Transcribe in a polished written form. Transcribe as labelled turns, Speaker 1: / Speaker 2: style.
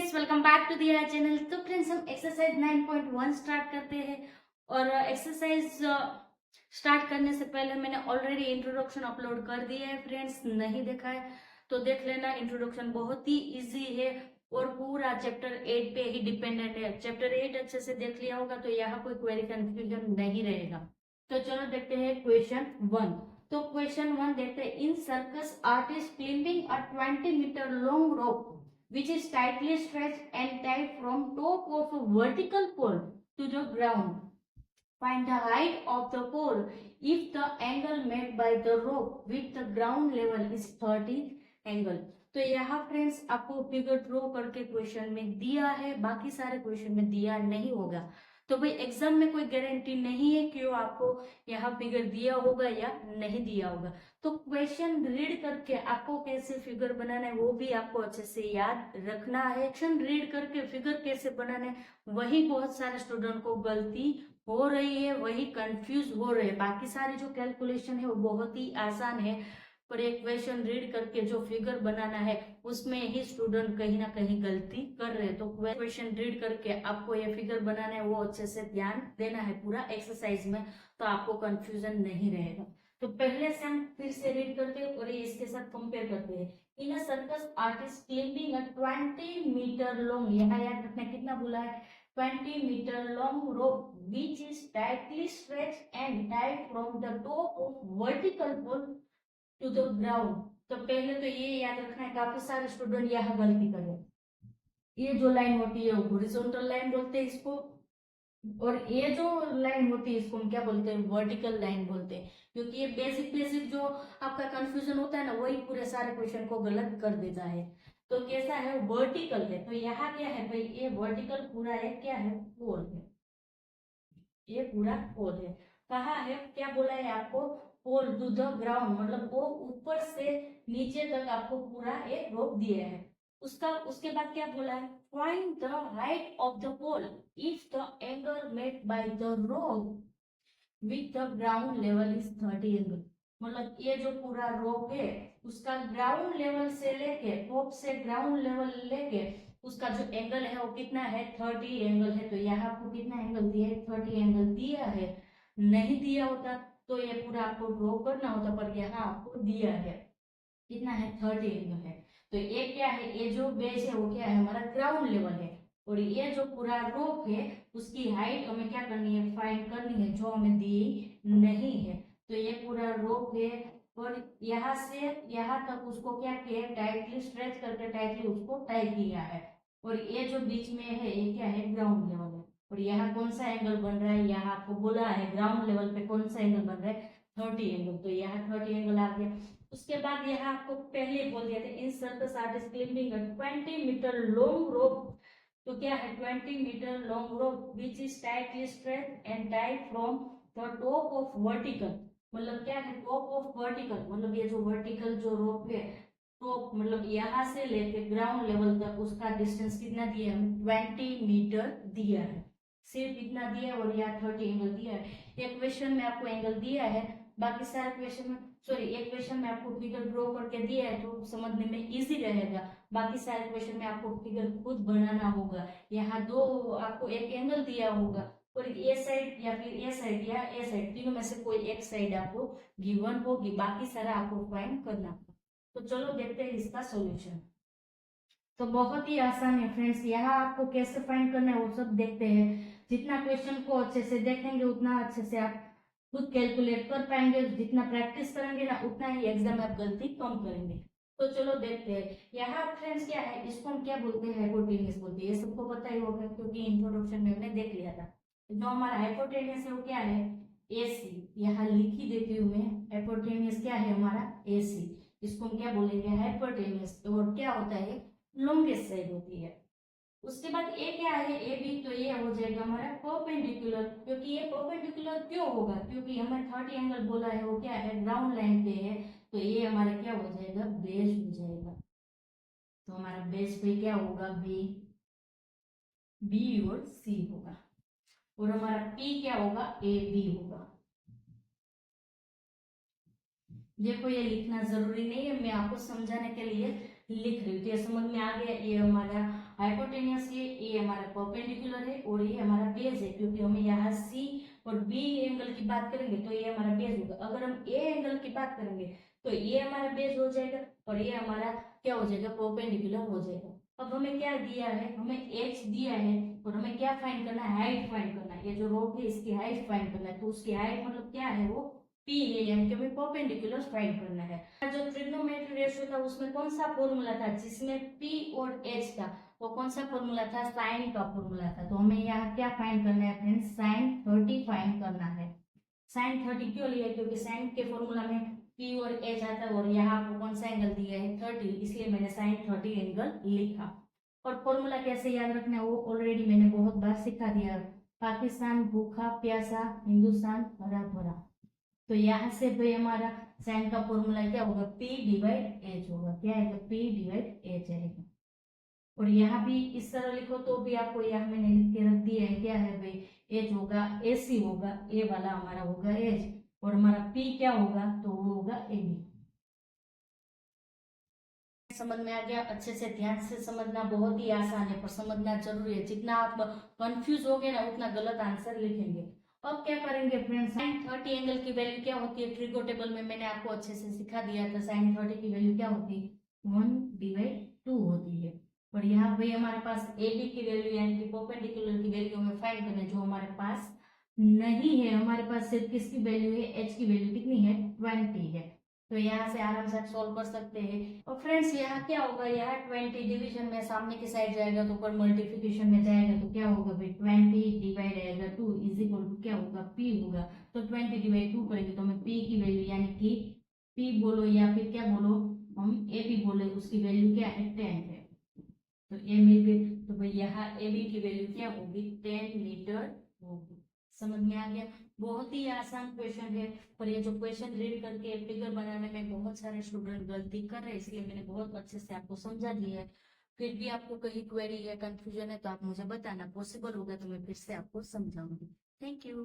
Speaker 1: Friends, welcome back to दिया channel. तो friends, हम एक्सरसाइज 9.1 स्टार्ट करते हैं। और एक्सरसाइज स्टार्ट करने से पहले मैंने ऑलरेडी इंट्रोडक्शन अपलोड कर दिया है। फ्रेंड्स, नहीं देखा है तो देख लेना। इंट्रोडक्शन बहुत ही इजी है और पूरा चैप्टर 8 पे ही डिपेंडेंट है। चैप्टर 8 अच्छे से देख लिया होगा तो यहाँ कोई क्वेरी कंफ्यूजन नहीं रहेगा। तो चलो देखते हैं क्वेश्चन 1। तो क्वेश्चन 1 देखते हैं। In circus artist climbing a 20 metre long rope which is tightly stretched and tied from top of a vertical pole to the ground. Find the height of the pole if the angle made by the rope with the ground level is 30 angle. तो यहाँ friends आपको figure draw करके question में दिया है, बाकी सारे question में दिया नहीं होगा। तो भाई एग्जाम में कोई गारंटी नहीं है कि वो आपको यहाँ फिगर दिया होगा या नहीं दिया होगा। तो क्वेश्चन रीड करके आपको कैसे फिगर बनाना है वो भी आपको अच्छे से याद रखना है। क्वेश्चन रीड करके फिगर कैसे बनाना है वही बहुत सारे स्टूडेंट को गलती हो रही है, वही कंफ्यूज हो रहे हैं। बाकी सारे जो कैलकुलेशन है वो बहुत ही आसान है, पर एक क्वेश्चन रीड करके जो फिगर बनाना है उसमें ही स्टूडेंट कहीं ना कहीं गलती कर रहे हैं। तो क्वेश्चन रीड करके आपको ये फिगर बनाना है वो अच्छे से ध्यान देना है पूरा एक्सरसाइज में, तो आपको कंफ्यूजन नहीं रहेगा। तो पहले से हम फिर से रीड करते हैं और इसके साथ कंपेयर करते हैं। In a circus artist climbing a 20 metre long, यहाँ याद रखना कितना बोला है, 20 metre long rope which is tightly stretched and tied from the top of vertical pole to the ground। तो पहले तो ये याद रखना है, काफी सारे स्टूडेंट यहाँ गलती कर रहे हैं। ये जो लाइन होती है वो हॉरिजॉन्टल लाइन बोलते हैं इसको, और ये जो लाइन होती है इसको हम क्या बोलते हैं, वर्टिकल लाइन बोलते हैं। क्योंकि ये बेसिक बेसिक जो आपका कंफ्यूजन होता है ना वही पूरे सारे क्वेश्चन को गलत कर देता है। तो कैसा है, वर्टिकल है। तो यहाँ क्या है भाई, ये वर्टिकल पूरा है, क्या है, पोल है। ये पूरा पोल है। कहा है, क्या बोला है आपको, पोल टू द ग्राउंड, मतलब वो ऊपर से नीचे तक आपको पूरा एक रोप दिया है। उसके बाद क्या बोला है, find the height of the pole if the angle made by the rope with the ground level is 30 angle. मतलब ये जो पूरा रोप है उसका ग्राउंड लेवल से लेके, टॉप से ग्राउंड लेवल लेके उसका जो एंगल है वो कितना है, 30 एंगल है। तो यहाँ आपको कितना एंगल दिया है, 30 एंगल दिया है। नहीं दिया होता तो ये पूरा आपको ड्रॉ करना होता, पर यहाँ आपको दिया है कितना है, 30 एंगल है। तो ये क्या है, ये जो बेस है वो क्या है, हमारा ग्राउंड लेवल है। और ये जो पूरा रोप है उसकी हाइट हमें क्या करनी है, फाइंड करनी है, जो हमें दी नहीं है। तो ये पूरा रोप है और यहाँ से यहाँ तक उसको क्या किया, टाइटली स्ट्रेच करके टाइटली उसको टाई किया है। और ये जो बीच में है ये क्या है, ग्राउंड लेवल है। और यहाँ कौन सा एंगल बन रहा है, यहाँ आपको बोला है ग्राउंड लेवल पे कौन सा एंगल बन रहा है, 30 एंगल। तो यहाँ 30 एंगल आ गया। उसके बाद यहाँ आपको पहले बोल दिया था, in circus artist climbing 20 metre long rope. तो क्या है, 20 metre long rope which is tightly stretch and tied from the top of vertical. मतलब क्या है, टॉप ऑफ वर्टिकल, मतलब ये जो वर्टिकल जो रोप है, टॉप मतलब यहाँ से लेके ग्राउंड लेवल तक उसका डिस्टेंस कितना दिया है, 20 मीटर दिया है। सिर्फ इतना दिया है और यहाँ 30 एंगल दिया है। एक क्वेश्चन में आपको एंगल दिया है, बाकी सारे क्वेश्चन में, सॉरी, एक क्वेश्चन में आपको फिगर ड्रॉ करके दिया है तो समझने में इजी रहेगा। बाकी सारे क्वेश्चन में आपको फिगर खुद बनाना होगा। यहाँ दो आपको एक एंगल दिया होगा और ए साइड या फिर ए साइड या ए साइड, तीनों में से कोई एक साइड आपको गिवन होगी, बाकी सारा आपको फाइंड करना होगा। तो चलो देखते हैं इसका सॉल्यूशन। तो बहुत ही आसान है फ्रेंड्स, यहाँ आपको कैसे फाइंड करना है वो सब देखते हैं। जितना क्वेश्चन को अच्छे से देखेंगे उतना अच्छे से आप खुद कैलकुलेट कर पाएंगे। जितना प्रैक्टिस करेंगे ना उतना ही एग्जाम में आप गलती कम करेंगे। तो चलो देखते हैं। यहाँ फ्रेंड्स क्या है, इसको हम क्या बोलते हैं, हाइपोटेन्यूज बोलते हैं। ये सबको पता ही होगा क्योंकि इंट्रोडक्शन में हमने देख लिया था। जो हमारा हाइपोटेन्यूज है वो क्या है, AC। यहाँ लिख ही देती हूँ मैं, हाइपोटेन्यूज क्या है हमारा, AC। इसको हम क्या बोलेंगे, हाइपोटेन्यूज। और क्या होता है, लॉन्गेस्ट साइड होती है। उसके बाद ए क्या है, ए बी। तो ये हो जाएगा हमारा परपेंडिकुलर। क्योंकि ये परपेंडिकुलर क्यों होगा, क्योंकि हमें 30 एंगल बोला है, वो क्या है, ग्राउंड लाइन पे है। तो ये हमारा क्या हो जाएगा, बेस हो जाएगा। तो हमारा बेस पे क्या होगा, बी, बी और सी होगा। और हमारा पी क्या होगा, ए बी होगा। देखो ये लिखना जरूरी नहीं है, मैं आपको समझाने के लिए लिख रही हूँ। तो ये समझ में आ गया, ये हमारा हाइपोटेन्यूस है, ये हमारा परपेंडिकुलर है और ये हमारा बेस है, क्योंकि हमें यहाँ सी और बी एंगल की बात करेंगे तो ये हमारा बेस होगा। अगर हम ए एंगल की बात करेंगे तो ये हमारा बेस हो जाएगा और ये हमारा क्या हो जाएगा, परपेंडिकुलर हो जाएगा। अब हमें क्या दिया है, हमें एच दिया है और हमें क्या फाइंड करना है, हाइट फाइंड करना है। ये जो रोड है इसकी हाइट फाइंड करना है, तो उसकी हाइट मतलब क्या है, वो पी है, यानी कि हमें परपेंडिकुलर फाइंड करना है। जो ट्रिग्नोमेट्री रेशियो था उसमें कौन सा फॉर्मूला था, जिसमें पी और एच था, वो कौन सा फॉर्मूला था, साइन का फॉर्मूला था। तो हमें यहाँ क्या फाइंड करना है फ्रेंड्स, साइन 30 फाइंड करना है। साइन 30 क्यों लिया, क्योंकि साइन के फॉर्मूला में पी और एच आता है और यहाँ आपको कौन सा एंगल दिया है, 30, इसलिए मैंने साइन 30 एंगल लिखा। और फॉर्मूला कैसे याद रखना है वो ऑलरेडी मैंने बहुत बार सिखा दिया। पाकिस्तान भूखा प्यासा, हिंदुस्तान हरा भरा। तो यहाँ से भाई हमारा साइन का फॉर्मूला क्या होगा, P डिवाइड एच होगा। क्या आएगा, P डिवाइड एच आएगा। और यहाँ भी इस तरह लिखो तो भी आपको यहाँ मैंने लिख के रख दिया है, क्या है भाई, एच होगा, AC होगा, ए वाला हमारा होगा एच, और हमारा P क्या होगा, तो वो होगा AB। समझ में आ गया, अच्छे से ध्यान से समझना, बहुत ही आसान है पर समझना जरूरी है। जितना आप कंफ्यूज हो गए ना उतना गलत आंसर लिखेंगे। अब क्या करेंगे फ्रेंड्स, साइन 30 एंगल की वैल्यू क्या होती है, ट्रिगो टेबल में मैंने आपको अच्छे से सिखा दिया था। साइन 30 की वैल्यू क्या होती है, 1/2 होती है। और यहाँ भाई हमारे पास AB की वैल्यू यानी कि परपेंडिकुलर की वैल्यू हमें फाइंड करना है, जो हमारे पास नहीं है। हमारे पास सिर्फ किसकी वैल्यू है, H की वैल्यू कितनी है, 20 है। तो यहाँ से आराम से आप सॉल्व कर सकते हैं। और फ्रेंड्स यहाँ क्या होगा, यहाँ 20 डिवीजन में सामने की साइड जाएगा तो ऊपर मल्टीप्लिकेशन में जाएगा तो क्या होगा भाई, 20 डिवाइड आएगा 2 इज इक्वल टू क्या होगा, P होगा। तो 20 डिवाइड 2 करेंगे तो हमें P की वैल्यू यानी कि P बोलो या फिर क्या बोलो, हम AB बोले, उसकी वैल्यू क्या है, 10 है। तो ए मिल गई, तो भाई यहाँ AB की वैल्यू क्या होगी, 10 मीटर होगी। समझ में आ गया, बहुत ही आसान क्वेश्चन है। पर ये जो क्वेश्चन रीड करके फिगर बनाने में बहुत सारे स्टूडेंट गलती कर रहे हैं, इसलिए मैंने बहुत अच्छे से आपको समझा दिया है। फिर भी आपको कहीं क्वेरी या कंफ्यूजन है तो आप मुझे बताना, पॉसिबल होगा तो मैं फिर से आपको समझाऊंगी। Thank you.